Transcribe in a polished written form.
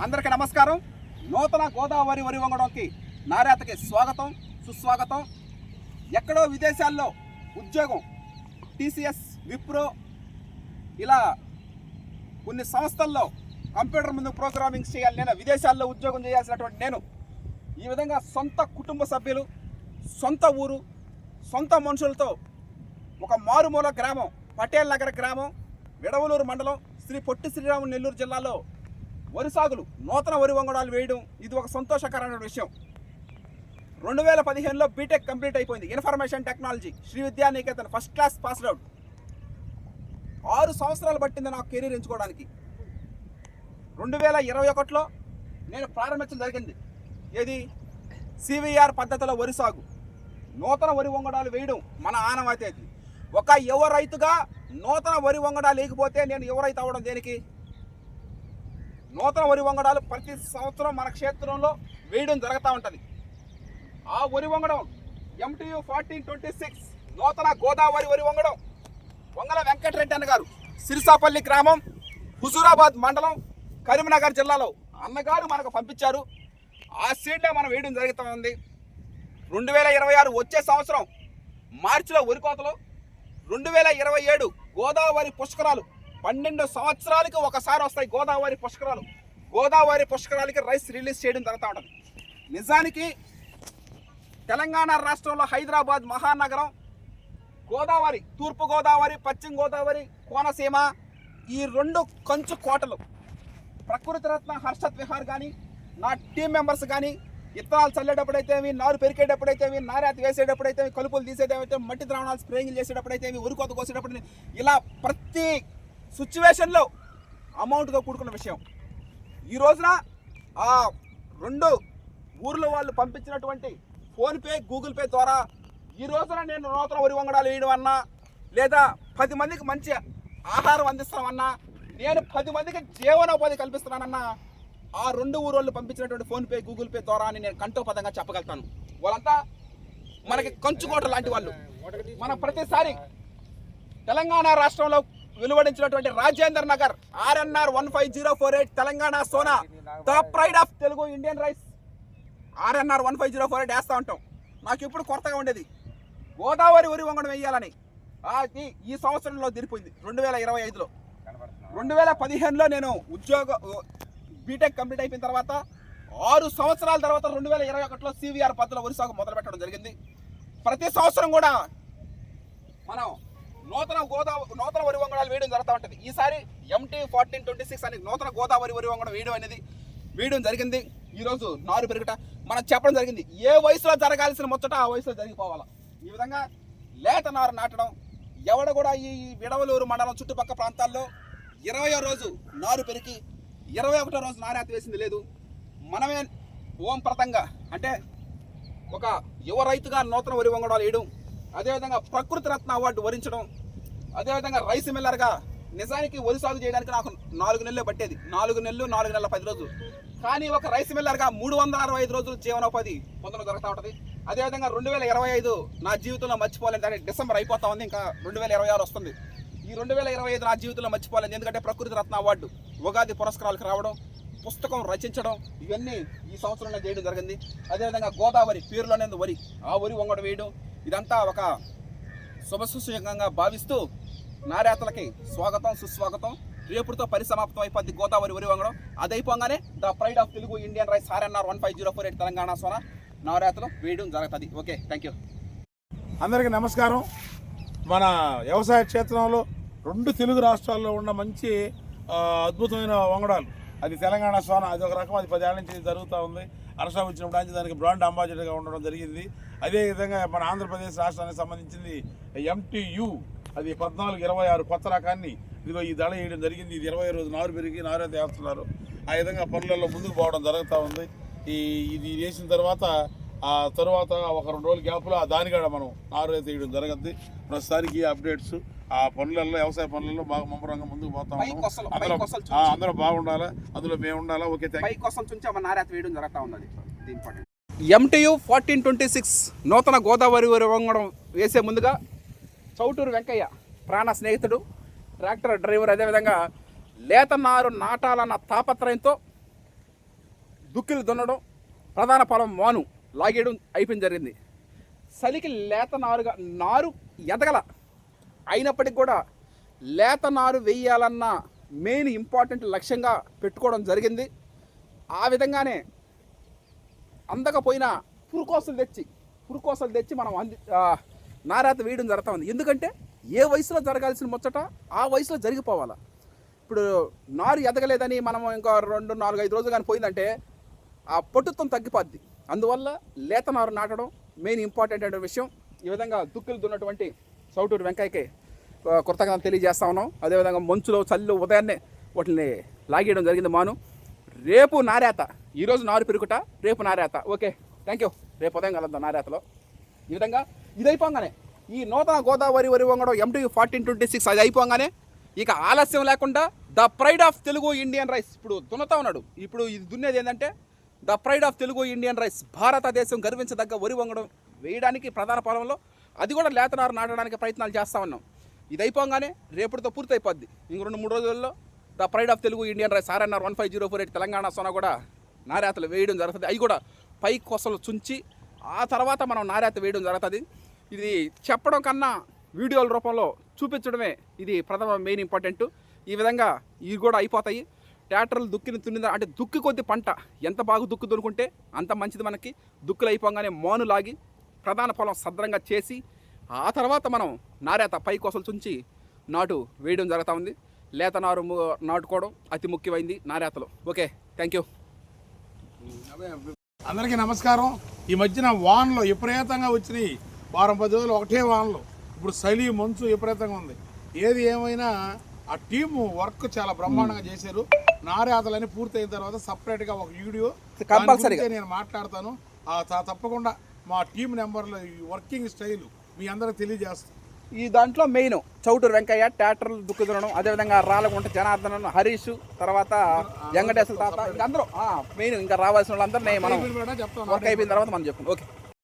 అందరికీ నమస్కారం. నూతన గోదావరి వరి వంగడంకి నారాతకి స్వాగతం, సుస్వాగతం. ఎక్కడో విదేశాల్లో ఉద్యోగం, టీసీఎస్, విప్రో ఇలా కొన్ని సంస్థల్లో కంప్యూటర్ ముందు ప్రోగ్రామింగ్ చేయాలి. నేను విదేశాల్లో ఉద్యోగం చేయాల్సినటువంటి నేను ఈ విధంగా సొంత కుటుంబ సభ్యులు, సొంత ఊరు, సొంత మనుషులతో ఒక మారుమూల గ్రామం, పటేల్ నగర్ గ్రామం, విడవలూరు మండలం, శ్రీ పొట్టి శ్రీరాములు, నెల్లూరు జిల్లాలో వరి సాగులు, నూతన వరి వంగడాలు వేయడం ఇది ఒక సంతోషకరమైన విషయం. 2015లో బీటెక్ కంప్లీట్ అయిపోయింది. Information technology, Shri Vidyanikethan first class passed out. 6 సంవత్సరాలు పట్టింది నాకు కెరీర్ ఎంచుకోవడానికి. 2021లో నేను ప్రారంభించడం జరిగింది. ఏది సివిఆర్ పద్ధతిలో వరి సాగు, నూతన వరి వంగడాలు వేయడం మన ఆనవాయితీ. ఒక యువ రైతుగా నూతన వరి వంగడాలు లేకపోతే నేను యువ రైతు అవ్వడం దేనికి? నూతన వరి వంగడాలు ప్రతి సంవత్సరం మన క్షేత్రంలో వేయడం జరుగుతూ ఉంటుంది. ఆ వరి వంగడం MTU 1426 నూతన గోదావరి వరి వంగడం వంగల వెంకటరెడ్డి అన్న గారు, సిరిసాపల్లి గ్రామం, హుజూరాబాద్ మండలం, కరీంనగర్ జిల్లాలో అన్నగారు మనకు పంపించారు. ఆ సీడ్నే మనం వేయడం జరుగుతూ ఉంది. 2026 వచ్చే సంవత్సరం మార్చిలో వరి కోతలు, 2027 గోదావరి పుష్కరాలు. 12 సంవత్సరాలకి ఒకసారి వస్తాయి గోదావరి పుష్కరాలు. గోదావరి పుష్కరాలకి రైస్ రిలీజ్ చేయడం జరుగుతూ ఉంటుంది. నిజానికి తెలంగాణ రాష్ట్రంలో హైదరాబాద్ మహానగరం, గోదావరి, తూర్పు గోదావరి, పశ్చిమ గోదావరి, కోనసీమ, ఈ 2 కంచు కోటలు. ప్రకృతి రత్న హర్షత్ విహార్ కానీ, నా టీం మెంబర్స్ కానీ, ఇత్తనాలు చల్లేటప్పుడైతే, నారు పెరికేటప్పుడైతే, నారాతి వేసేటప్పుడైతే, కలుపులు తీసేటప్పుడైతే, మట్టి ద్రావణాలు స్ప్రేయింగ్ చేసేటప్పుడైతే, ఉరికోత కోసేటప్పుడు, ఇలా ప్రతి సిచ్యువేషన్లో అమౌంట్తో కూడుకున్న విషయం. ఈ రోజున ఆ 2 ఊర్ల వాళ్ళు పంపించినటువంటి ఫోన్పే, గూగుల్ పే ద్వారా ఈ రోజున నేను నూతన వరి వంగడాలు వేయడం అన్నా, లేదా 10 మందికి మంచి ఆహారం అందిస్తామన్నా, నేను 10 మందికి జీవనోపాధి కల్పిస్తున్నానన్నా, ఆ 2 ఊరోళ్ళు పంపించినటువంటి ఫోన్పే, గూగుల్ పే ద్వారా అని నేను కంఠోపదంగా చెప్పగలుగుతాను. వాళ్ళంతా మనకి కంచుకోట లాంటి వాళ్ళు. మనం ప్రతిసారి తెలంగాణ రాష్ట్రంలో వెలువడించినటువంటి Rajender Nagar RNR 15048 Telangana Sona, the pride of Telugu Indian rice, RNR 15048 వేస్తూ ఉంటాం. నాకు ఇప్పుడు కొత్తగా ఉండేది గోదావరి వరి వంగడం వేయాలని. అది ఈ సంవత్సరంలో దిరిపోయింది. 2025లో. 2015లో నేను బీటెక్ కంప్లీట్ అయిపోయిన తర్వాత 6 సంవత్సరాల తర్వాత 2021లో సివిఆర్ పద్ధతిలో వరి సాగు మొదలు పెట్టడం జరిగింది. ప్రతి సంవత్సరం కూడా మనం నూతన వరి వంగడాలు వేయడం జరుగుతూ ఉంటుంది. ఈసారి MTU 1426 అని నూతన గోదావరి వరి వంగడం వేయడం జరిగింది. ఈరోజు నారు పెరుగుట మనం చెప్పడం జరిగింది. ఏ వయసులో జరగాల్సిన ముచ్చట ఆ వయసులో జరిగిపోవాలి. ఈ విధంగా లేత నారు నాటడం. ఎవడ కూడా ఈ విడవలూరు మండలం చుట్టుపక్కల ప్రాంతాల్లో 20వ రోజు నారు పెరిగి 21వ రోజు నారాతి వేసింది లేదు. మనమే ఓంప్రతంగా అంటే ఒక యువ రైతుగా నూతన వరి వంగడాలు వేయడం, అదేవిధంగా ప్రకృతి రత్న అవార్డు వరించడం, అదేవిధంగా రైస్ మిల్లర్గా. నిజానికి వరి సాగు చేయడానికి నాకు 4 నెలలు పట్టేది. 4 నెలలు 4 నెలల 10 రోజులు. కానీ ఒక రైస్ మిల్లర్గా 365 రోజులు జీవనోపాధి పొందడం జరుగుతూ ఉంటుంది. అదేవిధంగా 2025 నా జీవితంలో మర్చిపోలేదు. డిసెంబర్ అయిపోతా ఉంది, ఇంకా 2026 వస్తుంది. ఈ 2025 నా జీవితంలో మర్చిపోలేదు. ఎందుకంటే ప్రకృతి రత్న అవార్డు, ఉగాది పురస్కారాలకు రావడం, పుస్తకం రచించడం, ఇవన్నీ ఈ సంవత్సరంలో చేయడం జరిగింది. అదేవిధంగా గోదావరి పేరులోనే వరి, ఆ వరి వంగడం వేయడం, ఇదంతా ఒక శుభసూచకంగా భావిస్తూ నారేతలకి స్వాగతం, సుస్వాగతం. రేపుతో పరిసమాప్తం అయిపోద్ది గోదావరి వరి వంగడం. అది అయిపోగానే the pride of Telugu Indian rice RNR 15048 Telangana Sona నారేతలు వేయడం జరుగుతుంది. Okay, thank you. అందరికీ నమస్కారం. మన వ్యవసాయ క్షేత్రంలో 2 తెలుగు రాష్ట్రాల్లో ఉన్న మంచి అద్భుతమైన వంగడాలు, అది తెలంగాణ సోనా, అది ఒక రకం. అది 10 ఏళ్ల నుంచి జరుగుతూ ఉంది. హర్ష వచ్చినప్పుడు నుంచి దానికి బ్రాండ్ అంబాసిడర్గా ఉండడం జరిగింది. అదేవిధంగా మన ఆంధ్రప్రదేశ్ రాష్ట్రానికి సంబంధించింది MTU, అది 1426 కొత్త రకాన్ని ఇదిగో ఈ దళ వేయడం జరిగింది. ఇది 20 రోజు నారు పెరిగి నారైతే వేస్తున్నారు. ఆ విధంగా పనులలో ముందుకు పోవడం జరుగుతూ ఉంది. ఇది వేసిన తర్వాత ఒక 2 రోజుల గ్యాప్లో దాని కూడా మనం నారు అయితే వేయడం జరగద్ది. ప్రస్తుతానికి అప్డేట్స్ ఆ పనులలో, వ్యవసాయ పనులలో బాగా ముమ్మరంగా ముందుకు పోతా ఉన్నాం. అందరూ బాగుండాలా, అందులో మేము ఉండాలా. ఓకే, MTU 1426 నూతన గోదావరి వరి వంగడం వేసే ముందుగా చౌటూరు వెంకయ్య ప్రాణ స్నేహితుడు, ట్రాక్టర్ డ్రైవర్, అదేవిధంగా లేత నారు నాటాలన్న తాపత్రయంతో దుక్కిలు దున్నడం, ప్రధాన పొలం మాను లాగేయడం అయిపోయింది జరిగింది. చలికి లేత నారు ఎదగల, అయినప్పటికీ కూడా లేత నారు వేయాలన్న మెయిన్ ఇంపార్టెంట్ లక్ష్యంగా పెట్టుకోవడం జరిగింది. ఆ విధంగానే అందకపోయినా పురుకోసలు తెచ్చి మనం నారాత వేయడం జరుగుతూ ఉంది. ఎందుకంటే ఏ వయసులో జరగాల్సిన ముచ్చట ఆ వయసులో జరిగిపోవాలి. ఇప్పుడు నారు ఎదగలేదని మనం ఇంకా 2-4-5 రోజులు కానీ పోయిందంటే ఆ పట్టుత్వం తగ్గిపోద్ది. అందువల్ల లేత నారు నాటడం మెయిన్ ఇంపార్టెంట్ అనే విషయం. ఈ విధంగా దుక్కులు దున్నటువంటి చౌటూరు వెంకయ్యకి కృతజ్ఞతలు తెలియజేస్తా ఉన్నాం. అదేవిధంగా మంచులో చల్లు ఉదయాన్నే వాటిని లాగేయడం జరిగింది మాను. రేపు నారేత, ఈరోజు నారు పెరుగుట, రేపు నారేత. Okay, thank you. రేపు ఉదయం కలుద్దాం నారేతలో. ఈ విధంగా ఇది అయిపోగానే ఈ నూతన గోదావరి వరి వంగడం MTU 1426 అది అయిపోగానే ఇక ఆలస్యం లేకుండా the pride of Telugu Indian rice ఇప్పుడు దున్నుతా ఉన్నాడు. ఇప్పుడు ఇది దున్నేది ఏంటంటే the pride of Telugu Indian rice, భారతదేశం గర్వించదగ్గ వరి వంగడం వేయడానికి ప్రధాన పొలంలో అది కూడా లేతనారు నాటడానికి ప్రయత్నాలు చేస్తూ ఉన్నాం. ఇది అయిపోగానే రేపటితో పూర్తి అయిపోద్ది. ఇంక 2-3 రోజుల్లో the pride of Telugu Indian rice RNR 15048 Telangana Sona కూడా నారేతలు వేయడం జరుగుతుంది. అవి కూడా పై కొసలు చుంచి ఆ తర్వాత మనం నారేత వేయడం జరుగుతుంది. ఇది చెప్పడం కన్నా వీడియోల రూపంలో చూపించడమే ఇది ప్రథమ మెయిన్ ఇంపార్టెంట్. ఈ విధంగా ఇవి కూడా అయిపోతాయి. ట్రాక్టర్లు దుక్కిని తున్నిందా అంటే దుక్కి కొద్ది పంట ఎంత బాగా దుక్కు దున్నుకుంటే అంత మంచిది మనకి. దుక్కులు అయిపోగానే మాను లాగి ప్రధాన పొలం సద్రంగా చేసి ఆ తర్వాత మనం నారేత పై కోసలు చుంచి నాటు వేయడం జరుగుతూ ఉంది. లేత నారు నాటుకోవడం అతి ముఖ్యమైంది నారేతలో. Okay, thank you. అందరికీ నమస్కారం. ఈ మధ్యన వానలు విపరీతంగా వచ్చినాయి. 10 రోజులు ఒకటే వానలు. ఇప్పుడు చలి మంచు విపరీతంగా ఉంది. ఏది ఏమైనా ఆ టీము వర్క్ చాలా బ్రహ్మాండంగా చేశారు. నారేతలని పూర్తయిన తర్వాత సపరేట్గా ఒక వీడియో కంపల్సరీగా నేను మాట్లాడతాను. తప్పకుండా మా టీం నెంబర్లో వర్కింగ్ స్టైల్ మీ అందరికి తెలియజేస్తాను. ఈ దాంట్లో మెయిన్ చౌటూరు వెంకయ్య ట్రాక్టర్లు దుక్కు దున్నడం, అదేవిధంగా రాళ్ళగుంట జనార్దన్, హరీష్, తర్వాత వెంకటేశ్వర తాత, ఇంకా అందరూ మెయిన్ ఇంకా రావాల్సిన వాళ్ళందరినీ మనం వర్క్ అయిపోయిన తర్వాత మనం చెప్పుకుంటాం. ఓకే.